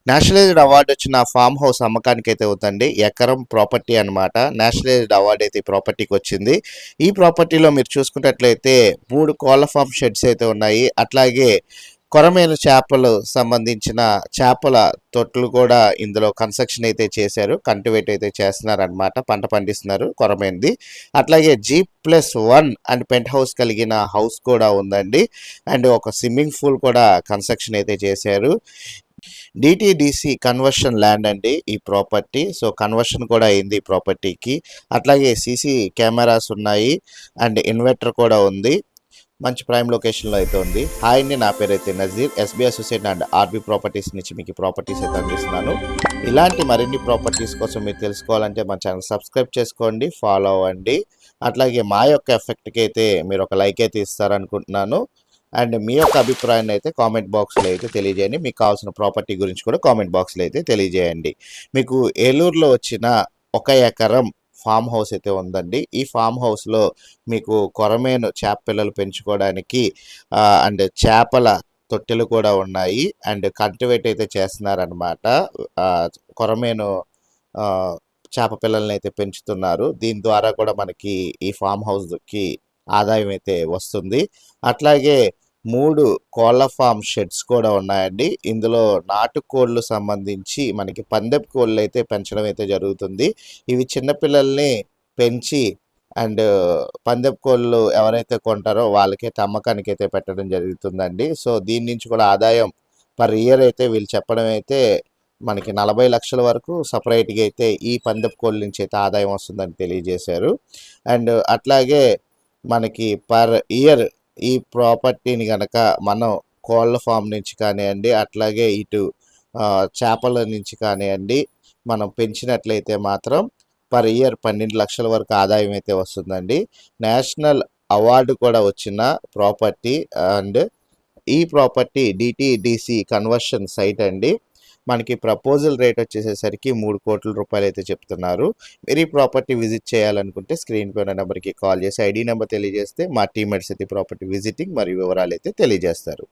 Nationalised award వచ్చిన farm house అమ్మకానికి అయితే అవుతుంది. ఎకరం ప్రాపర్టీ అనమాట. నేషనలైజ్డ్ అవార్డు అయితే ఈ ప్రాపర్టీకి వచ్చింది. ఈ ప్రాపర్టీలో మీరు చూసుకున్నట్లయితే 3 కోళ్ల ఫామ్ షెడ్స్ అయితే ఉన్నాయి. అట్లాగే కొరమేను చేపలు సంబంధించిన చేపల తొట్లు కూడా ఇందులో కన్స్ట్రక్షన్ అయితే చేశారు. కల్టివేట్ అయితే చేస్తున్నారనమాట. పంట పండిస్తున్నారు కొరమేనుది. అట్లాగే G+1 అండ్ పెంట్ హౌస్ కలిగిన హౌస్ కూడా ఉందండి. అండ్ ఒక స్విమ్మింగ్ పూల్ కూడా కన్స్ట్రక్షన్ అయితే చేశారు. డిటిడిసి కన్వర్షన్ ల్యాండ్ అండి ఈ ప్రాపర్టీ. సో కన్వర్షన్ కూడా అయింది ఈ ప్రాపర్టీకి. అట్లాగే సీసీ కెమెరాస్ ఉన్నాయి అండ్ ఇన్వర్టర్ కూడా ఉంది. మంచి ప్రైమ్ లొకేషన్లో అయితే ఉంది. హాయ్ అండి, నా పేరు అయితే Nazeer. SB associate and RB properties నుంచి మీకు ప్రాపర్టీస్ అయితే అందిస్తున్నాను. ఇలాంటి మరిన్ని ప్రాపర్టీస్ కోసం మీరు తెలుసుకోవాలంటే మన ఛానల్ సబ్స్క్రైబ్ చేసుకోండి, ఫాలో అవ్వండి. అట్లాగే మా యొక్క ఎఫెక్ట్కి అయితే మీరు ఒక లైక్ అయితే ఇస్తారనుకుంటున్నాను. అండ్ మీ యొక్క అభిప్రాయాన్ని అయితే కామెంట్ బాక్స్లో అయితే తెలియజేయండి. మీకు కావాల్సిన ప్రాపర్టీ గురించి కూడా కామెంట్ బాక్స్లో అయితే తెలియజేయండి. మీకు ఏలూరులో వచ్చిన 1 ఎకరం ఫామ్ హౌస్ అయితే ఉందండి. ఈ ఫామ్ హౌస్లో మీకు కొరమేను చేప పిల్లలు పెంచుకోవడానికి అండ్ చేపల తొట్టెలు కూడా ఉన్నాయి. అండ్ కల్టివేట్ అయితే చేస్తున్నారనమాట. కొరమేను చేప పిల్లల్ని అయితే పెంచుతున్నారు. దీని ద్వారా కూడా మనకి ఈ ఫామ్ హౌస్కి ఆదాయం అయితే వస్తుంది. అట్లాగే 3 కోళ్ల ఫామ్ షెడ్స్ కూడా ఉన్నాయండి. ఇందులో నాటుకోళ్ళు సంబంధించి మనకి పందెపు కోళ్ళు అయితే పెంచడం అయితే జరుగుతుంది. ఇవి చిన్నపిల్లల్ని పెంచి అండ్ పందెపు కోళ్ళు ఎవరైతే కొంటారో వాళ్ళకైతే అమ్మకానికి అయితే పెట్టడం జరుగుతుందండి. సో దీని నుంచి కూడా ఆదాయం పర్ ఇయర్ అయితే వీళ్ళు చెప్పడం అయితే మనకి 40 లక్షల వరకు సపరేట్గా అయితే ఈ పందెపు కోళ్ళ నుంచి అయితే ఆదాయం వస్తుందని తెలియజేశారు. అండ్ అట్లాగే మనకి పర్ ఇయర్ ఈ ప్రాపర్టీని కనుక మనం కోళ్ళ ఫామ్ నుంచి కానివ్వండి, అట్లాగే ఇటు చేపల నుంచి కానివ్వండి మనం పెంచినట్లయితే మాత్రం పర్ ఇయర్ 12 లక్షల వరకు ఆదాయం అయితే వస్తుందండి. నేషనల్ అవార్డు కూడా వచ్చిన ప్రాపర్టీ. అండ్ ఈ ప్రాపర్టీ డిటిడిసి కన్వర్షన్ సైట్ అండి. మనకి ప్రపోజల్ రేట్ వచ్చేసేసరికి 3 కోట్ల రూపాయలు అయితే చెప్తున్నారు. మీరు ఈ ప్రాపర్టీ విజిట్ చేయాలనుకుంటే స్క్రీన్ పైన నెంబర్కి కాల్ చేసి ఐడి నెంబర్ తెలియజేస్తే మా టీమ్మేట్స్ అయితే ప్రాపర్టీ విజిటింగ్ మరియు వివరాలు అయితే తెలియజేస్తారు.